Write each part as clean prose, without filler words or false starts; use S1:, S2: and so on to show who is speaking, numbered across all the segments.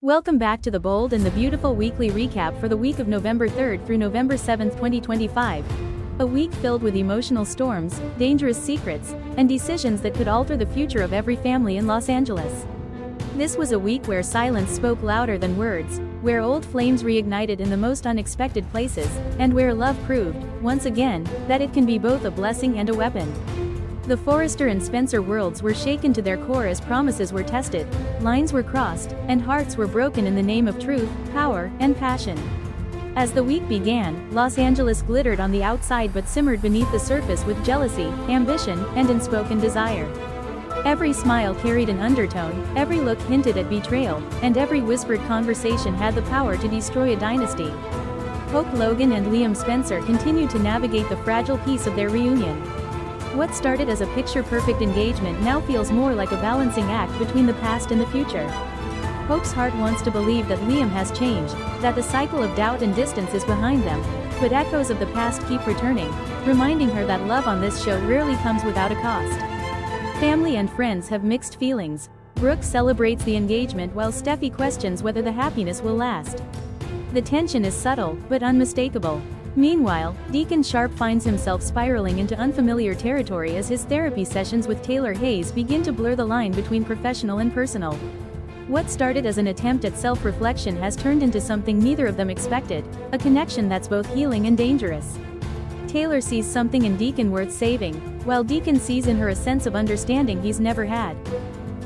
S1: Welcome back to the Bold and the Beautiful weekly recap for the week of November 3rd through November 7th, 2025. A week filled with emotional storms, dangerous secrets, and decisions that could alter the future of every family in Los Angeles. This was a week where silence spoke louder than words, where old flames reignited in the most unexpected places, and where love proved, once again, that it can be both a blessing and a weapon. The Forrester and Spencer worlds were shaken to their core as promises were tested, lines were crossed, and hearts were broken in the name of truth, power, and passion. As the week began, Los Angeles glittered on the outside but simmered beneath the surface with jealousy, ambition, and unspoken desire. Every smile carried an undertone, every look hinted at betrayal, and every whispered conversation had the power to destroy a dynasty. Hope Logan and Liam Spencer continued to navigate the fragile peace of their reunion. What started as a picture-perfect engagement now feels more like a balancing act between the past and the future. Hope's heart wants to believe that Liam has changed, that the cycle of doubt and distance is behind them, but echoes of the past keep returning, reminding her that love on this show rarely comes without a cost. Family and friends have mixed feelings. Brooke celebrates the engagement while Steffi questions whether the happiness will last. The tension is subtle, but unmistakable. Meanwhile, Deacon Sharp finds himself spiraling into unfamiliar territory as his therapy sessions with Taylor Hayes begin to blur the line between professional and personal. What started as an attempt at self-reflection has turned into something neither of them expected, a connection that's both healing and dangerous. Taylor sees something in Deacon worth saving, while Deacon sees in her a sense of understanding he's never had.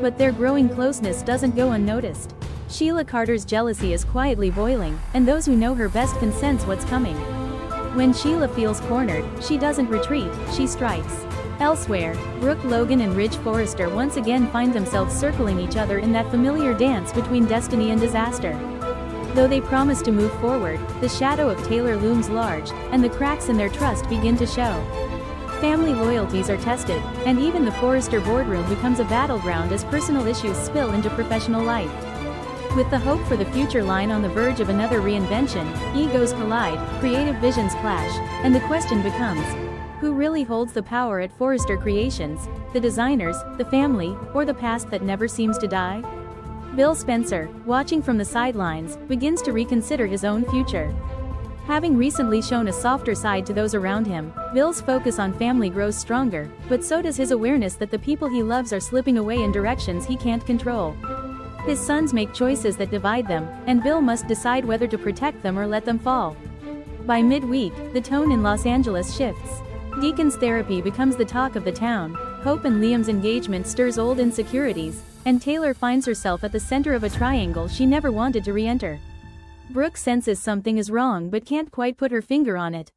S1: But their growing closeness doesn't go unnoticed. Sheila Carter's jealousy is quietly boiling, and those who know her best can sense what's coming. When Sheila feels cornered, she doesn't retreat, she strikes. Elsewhere, Brooke Logan and Ridge Forrester once again find themselves circling each other in that familiar dance between destiny and disaster. Though they promise to move forward, the shadow of Taylor looms large, and the cracks in their trust begin to show. Family loyalties are tested, and even the Forrester boardroom becomes a battleground as personal issues spill into professional life. With the hope for the future line on the verge of another reinvention, egos collide, creative visions clash, and the question becomes, who really holds the power at Forrester Creations, the designers, the family, or the past that never seems to die? Bill Spencer, watching from the sidelines, begins to reconsider his own future. Having recently shown a softer side to those around him, Bill's focus on family grows stronger, but so does his awareness that the people he loves are slipping away in directions he can't control. His sons make choices that divide them, and Bill must decide whether to protect them or let them fall. By midweek, the tone in Los Angeles shifts. Deacon's therapy becomes the talk of the town, Hope and Liam's engagement stirs old insecurities, and Taylor finds herself at the center of a triangle she never wanted to re-enter. Brooke senses something is wrong but can't quite put her finger on it.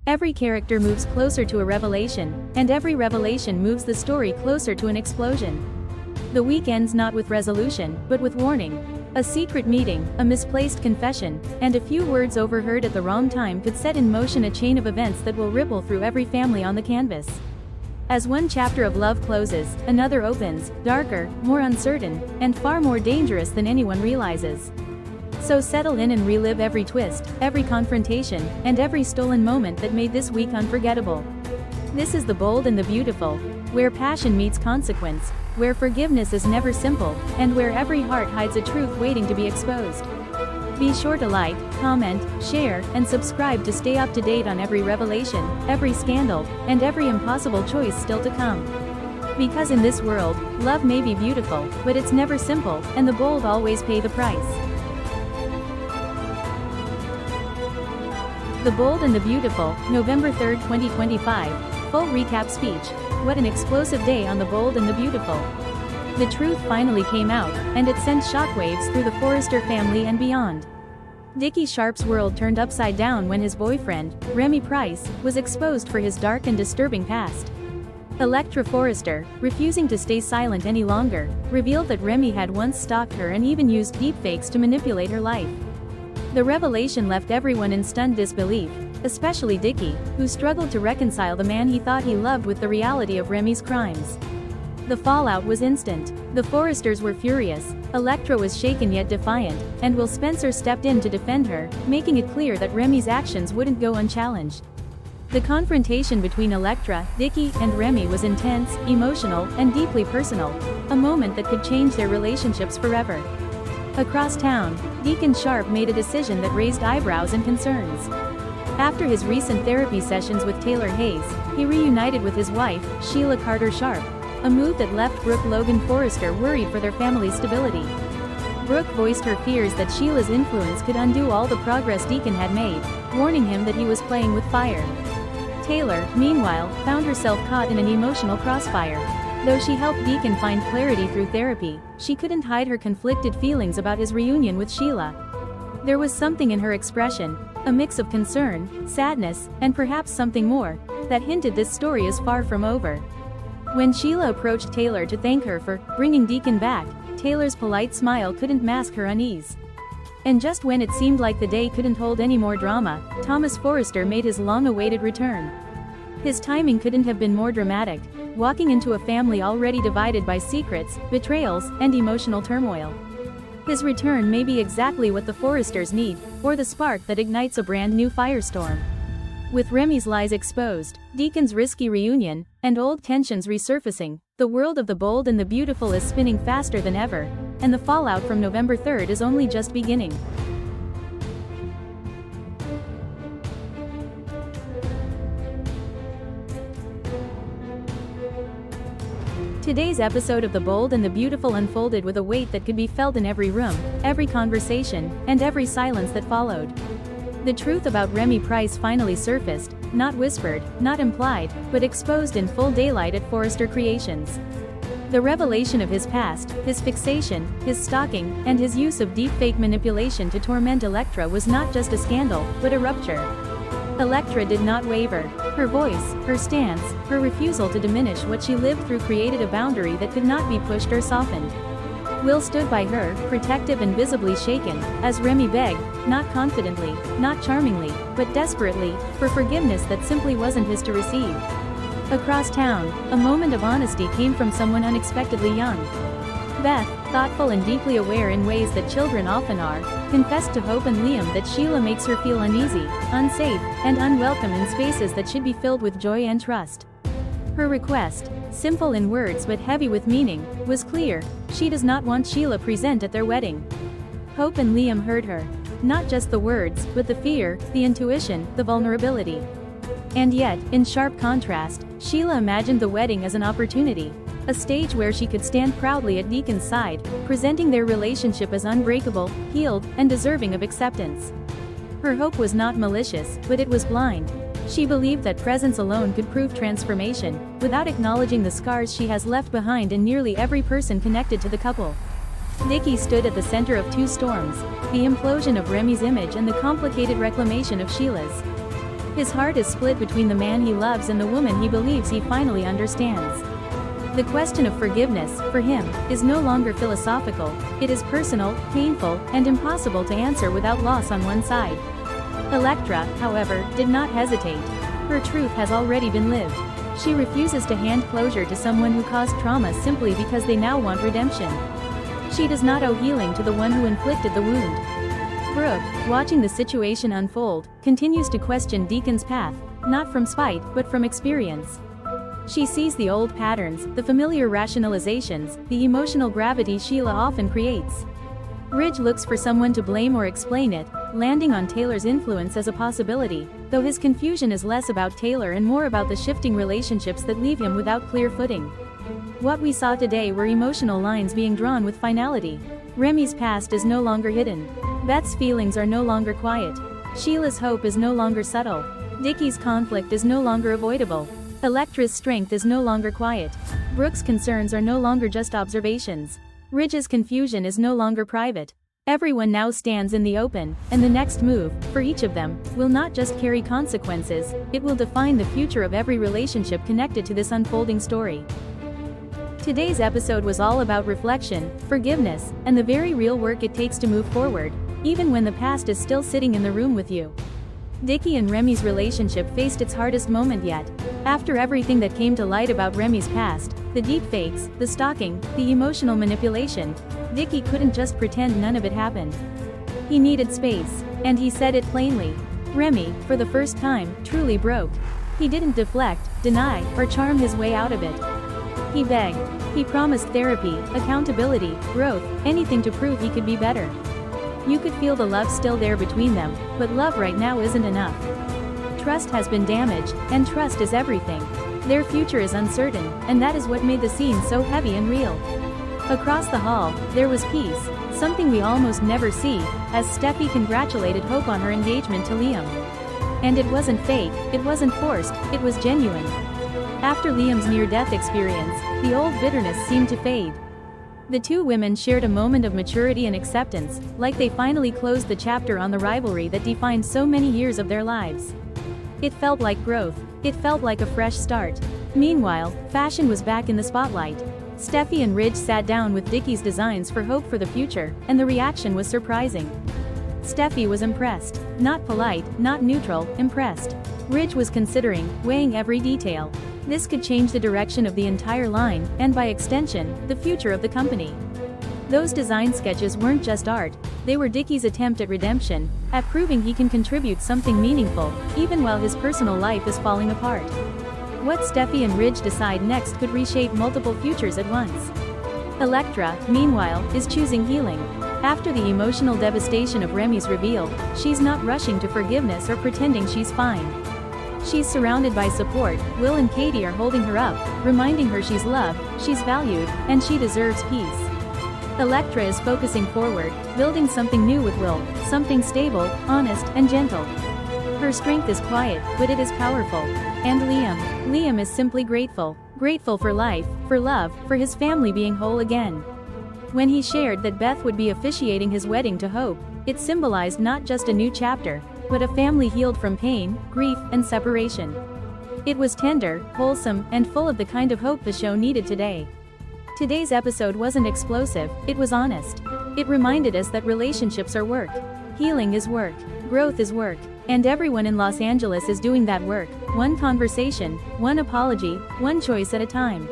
S1: Every character moves closer to a revelation, and every revelation moves the story closer to an explosion. The week ends not with resolution, but with warning. A secret meeting, a misplaced confession, and a few words overheard at the wrong time could set in motion a chain of events that will ripple through every family on the canvas. As one chapter of love closes, another opens, darker, more uncertain, and far more dangerous than anyone realizes. So settle in and relive every twist, every confrontation, and every stolen moment that made this week unforgettable. This is The Bold and the Beautiful, where passion meets consequence, where forgiveness is never simple, and where every heart hides a truth waiting to be exposed. Be sure to like, comment, share, and subscribe to stay up to date on every revelation, every scandal, and every impossible choice still to come. Because in this world, love may be beautiful, but it's never simple, and the bold always pay the price. The Bold and the Beautiful, November 3rd, 2025. Full recap speech. What an explosive day on The Bold and the Beautiful. The truth finally came out, and it sent shockwaves through the Forrester family and beyond. Dickie Sharp's world turned upside down when his boyfriend, Remy Price, was exposed for his dark and disturbing past. Electra Forrester, refusing to stay silent any longer, revealed that Remy had once stalked her and even used deepfakes to manipulate her life. The revelation left everyone in stunned disbelief, especially Dickie, who struggled to reconcile the man he thought he loved with the reality of Remy's crimes. The fallout was instant. The Forresters were furious, Electra was shaken yet defiant, and Will Spencer stepped in to defend her, making it clear that Remy's actions wouldn't go unchallenged. The confrontation between Electra, Dickie, and Remy was intense, emotional, and deeply personal, a moment that could change their relationships forever. Across town, Deacon Sharp made a decision that raised eyebrows and concerns. After his recent therapy sessions with Taylor Hayes, he reunited with his wife, Sheila Carter Sharp, a move that left Brooke Logan Forrester worried for their family's stability. Brooke voiced her fears that Sheila's influence could undo all the progress Deacon had made, warning him that he was playing with fire. Taylor, meanwhile, found herself caught in an emotional crossfire. Though she helped Deacon find clarity through therapy, she couldn't hide her conflicted feelings about his reunion with Sheila. There was something in her expression, a mix of concern, sadness, and perhaps something more, that hinted this story is far from over. When Sheila approached Taylor to thank her for bringing Deacon back, Taylor's polite smile couldn't mask her unease. And just when it seemed like the day couldn't hold any more drama, Thomas Forrester made his long-awaited return. His timing couldn't have been more dramatic, walking into a family already divided by secrets, betrayals, and emotional turmoil. His return may be exactly what the Forresters need, or the spark that ignites a brand new firestorm. With Remy's lies exposed, Deacon's risky reunion, and old tensions resurfacing, the world of the bold and the beautiful is spinning faster than ever, and the fallout from November 3rd is only just beginning. Today's episode of The Bold and the Beautiful unfolded with a weight that could be felt in every room, every conversation, and every silence that followed. The truth about Remy Price finally surfaced, not whispered, not implied, but exposed in full daylight at Forrester Creations. The revelation of his past, his fixation, his stalking, and his use of deepfake manipulation to torment Elektra was not just a scandal, but a rupture. Elektra did not waver. Her voice, her stance, her refusal to diminish what she lived through created a boundary that could not be pushed or softened. Will stood by her, protective and visibly shaken, as Remy begged, not confidently, not charmingly, but desperately, for forgiveness that simply wasn't his to receive. Across town, a moment of honesty came from someone unexpectedly young. Beth, thoughtful and deeply aware in ways that children often are, confessed to Hope and Liam that Sheila makes her feel uneasy, unsafe, and unwelcome in spaces that should be filled with joy and trust. Her request, simple in words but heavy with meaning, was clear: she does not want Sheila present at their wedding. Hope and Liam heard her. Not just the words, but the fear, the intuition, the vulnerability. And yet, in sharp contrast, Sheila imagined the wedding as an opportunity. A stage where she could stand proudly at Deacon's side, presenting their relationship as unbreakable, healed, and deserving of acceptance. Her hope was not malicious, but it was blind. She believed that presence alone could prove transformation, without acknowledging the scars she has left behind in nearly every person connected to the couple. Dickie stood at the center of two storms: the implosion of Remy's image and the complicated reclamation of Sheila's. His heart is split between the man he loves and the woman he believes he finally understands. The question of forgiveness, for him, is no longer philosophical, it is personal, painful, and impossible to answer without loss on one side. Elektra, however, did not hesitate. Her truth has already been lived. She refuses to hand closure to someone who caused trauma simply because they now want redemption. She does not owe healing to the one who inflicted the wound. Brooke, watching the situation unfold, continues to question Deacon's path, not from spite, but from experience. She sees the old patterns, the familiar rationalizations, the emotional gravity Sheila often creates. Ridge looks for someone to blame or explain it, landing on Taylor's influence as a possibility, though his confusion is less about Taylor and more about the shifting relationships that leave him without clear footing. What we saw today were emotional lines being drawn with finality. Remy's past is no longer hidden. Beth's feelings are no longer quiet. Sheila's hope is no longer subtle. Dickie's conflict is no longer avoidable. Elektra's strength is no longer quiet. Brooke's concerns are no longer just observations. Ridge's confusion is no longer private. Everyone now stands in the open, and the next move, for each of them, will not just carry consequences, it will define the future of every relationship connected to this unfolding story. Today's episode was all about reflection, forgiveness, and the very real work it takes to move forward, even when the past is still sitting in the room with you. Dickie and Remy's relationship faced its hardest moment yet. After everything that came to light about Remy's past, the deepfakes, the stalking, the emotional manipulation, Dickie couldn't just pretend none of it happened. He needed space, and he said it plainly. Remy, for the first time, truly broke. He didn't deflect, deny, or charm his way out of it. He begged. He promised therapy, accountability, growth, anything to prove he could be better. You could feel the love still there between them, but love right now isn't enough. Trust has been damaged, and trust is everything. Their future is uncertain, and that is what made the scene so heavy and real. Across the hall, there was peace, something we almost never see, as Steffi congratulated Hope on her engagement to Liam. And it wasn't fake, it wasn't forced, it was genuine. After Liam's near-death experience, the old bitterness seemed to fade. The two women shared a moment of maturity and acceptance, like they finally closed the chapter on the rivalry that defined so many years of their lives. It felt like growth. It felt like a fresh start. Meanwhile, fashion was back in the spotlight. Steffi and Ridge sat down with Dickie's designs for Hope for the future, and the reaction was surprising. Steffi was impressed. Not polite, not neutral, impressed. Ridge was considering, weighing every detail. This could change the direction of the entire line, and by extension, the future of the company. Those design sketches weren't just art, they were Dickie's attempt at redemption, at proving he can contribute something meaningful, even while his personal life is falling apart. What Steffi and Ridge decide next could reshape multiple futures at once. Elektra, meanwhile, is choosing healing. After the emotional devastation of Remy's reveal, she's not rushing to forgiveness or pretending she's fine. She's surrounded by support. Will and Katie are holding her up, reminding her she's loved, she's valued, and she deserves peace. Elektra is focusing forward, building something new with Will, something stable, honest, and gentle. Her strength is quiet, but it is powerful. And Liam is simply grateful. Grateful for life, for love, for his family being whole again. When he shared that Beth would be officiating his wedding to Hope, it symbolized not just a new chapter, but a family healed from pain, grief, and separation. It was tender, wholesome, and full of the kind of hope the show needed today. Today's episode wasn't explosive, it was honest. It reminded us that relationships are work. Healing is work. Growth is work. And everyone in Los Angeles is doing that work, one conversation, one apology, one choice at a time.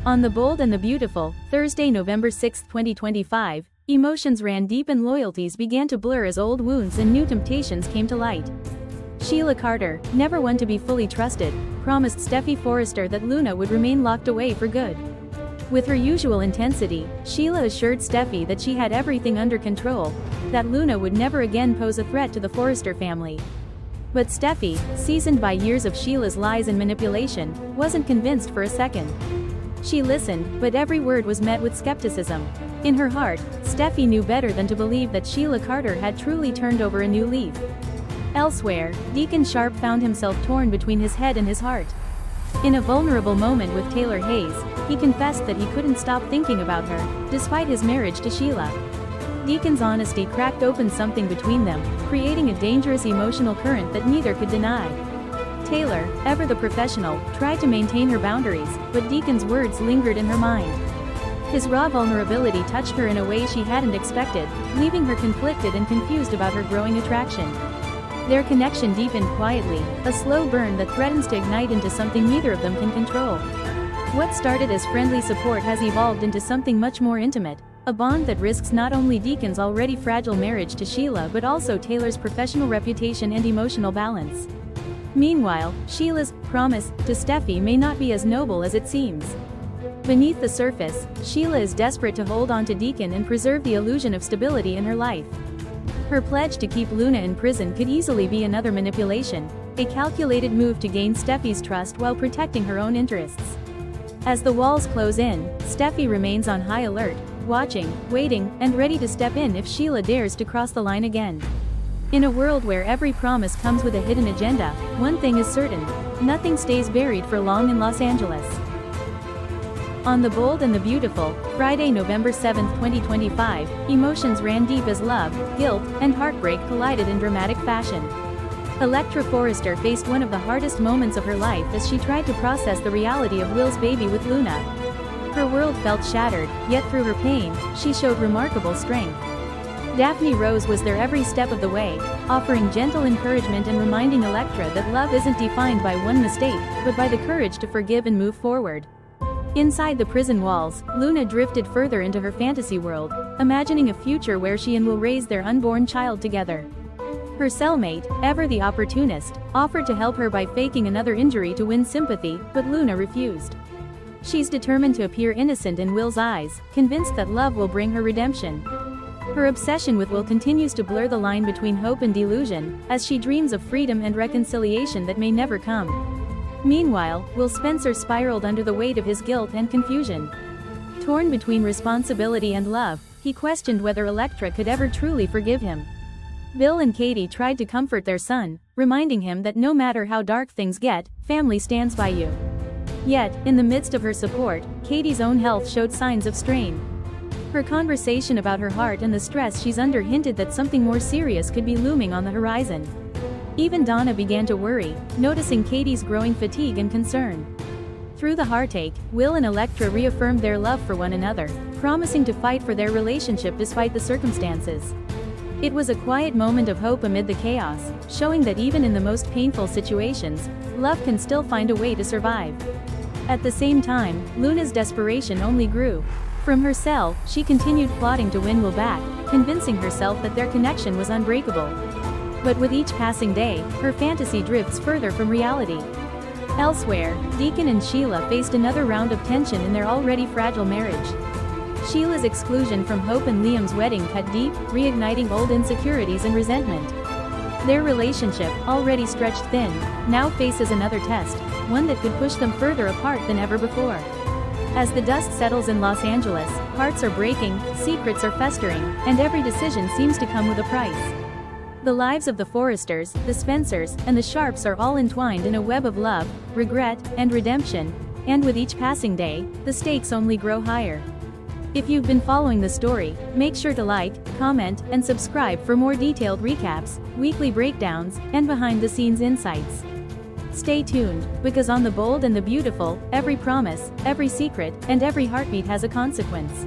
S1: On The Bold and the Beautiful, Thursday, November 6, 2025, emotions ran deep and loyalties began to blur as old wounds and new temptations came to light. Sheila Carter, never one to be fully trusted, promised Steffi Forrester that Luna would remain locked away for good. With her usual intensity, Sheila assured Steffi that she had everything under control, that Luna would never again pose a threat to the Forrester family. But Steffi, seasoned by years of Sheila's lies and manipulation, wasn't convinced for a second. She listened, but every word was met with skepticism. In her heart, Steffi knew better than to believe that Sheila Carter had truly turned over a new leaf. Elsewhere, Deacon Sharp found himself torn between his head and his heart. In a vulnerable moment with Taylor Hayes, he confessed that he couldn't stop thinking about her, despite his marriage to Sheila. Deacon's honesty cracked open something between them, creating a dangerous emotional current that neither could deny. Taylor, ever the professional, tried to maintain her boundaries, but Deacon's words lingered in her mind. His raw vulnerability touched her in a way she hadn't expected, leaving her conflicted and confused about her growing attraction. Their connection deepened quietly, a slow burn that threatens to ignite into something neither of them can control. What started as friendly support has evolved into something much more intimate, a bond that risks not only Deacon's already fragile marriage to Sheila but also Taylor's professional reputation and emotional balance. Meanwhile, Sheila's promise to Steffi may not be as noble as it seems. Beneath the surface, Sheila is desperate to hold on to Deacon and preserve the illusion of stability in her life. Her pledge to keep Luna in prison could easily be another manipulation, a calculated move to gain Steffi's trust while protecting her own interests. As the walls close in, Steffi remains on high alert, watching, waiting, and ready to step in if Sheila dares to cross the line again. In a world where every promise comes with a hidden agenda, one thing is certain: nothing stays buried for long in Los Angeles. On The Bold and the Beautiful, Friday, November 7, 2025, emotions ran deep as love, guilt, and heartbreak collided in dramatic fashion. Elektra Forrester faced one of the hardest moments of her life as she tried to process the reality of Will's baby with Luna. Her world felt shattered, yet through her pain, she showed remarkable strength. Daphne Rose was there every step of the way, offering gentle encouragement and reminding Elektra that love isn't defined by one mistake, but by the courage to forgive and move forward. Inside the prison walls, Luna drifted further into her fantasy world, imagining a future where she and Will raise their unborn child together. Her cellmate, ever the opportunist, offered to help her by faking another injury to win sympathy, but Luna refused. She's determined to appear innocent in Will's eyes, convinced that love will bring her redemption. Her obsession with Will continues to blur the line between hope and delusion, as she dreams of freedom and reconciliation that may never come. Meanwhile, Will Spencer spiraled under the weight of his guilt and confusion. Torn between responsibility and love, he questioned whether Elektra could ever truly forgive him. Bill and Katie tried to comfort their son, reminding him that no matter how dark things get, family stands by you. Yet, in the midst of her support, Katie's own health showed signs of strain. Her conversation about her heart and the stress she's under hinted that something more serious could be looming on the horizon. Even Donna began to worry, noticing Katie's growing fatigue and concern. Through the heartache, Will and Elektra reaffirmed their love for one another, promising to fight for their relationship despite the circumstances. It was a quiet moment of hope amid the chaos, showing that even in the most painful situations, love can still find a way to survive. At the same time, Luna's desperation only grew. From her cell, she continued plotting to win Will back, convincing herself that their connection was unbreakable. But with each passing day, her fantasy drifts further from reality. Elsewhere, Deacon and Sheila faced another round of tension in their already fragile marriage. Sheila's exclusion from Hope and Liam's wedding cut deep, reigniting old insecurities and resentment. Their relationship, already stretched thin, now faces another test, one that could push them further apart than ever before. As the dust settles in Los Angeles, hearts are breaking, secrets are festering, and every decision seems to come with a price. The lives of the Forresters, the Spencers, and the Sharps are all entwined in a web of love, regret, and redemption, and with each passing day, the stakes only grow higher. If you've been following the story, make sure to like, comment, and subscribe for more detailed recaps, weekly breakdowns, and behind-the-scenes insights. Stay tuned, because on The Bold and the Beautiful, every promise, every secret, and every heartbeat has a consequence.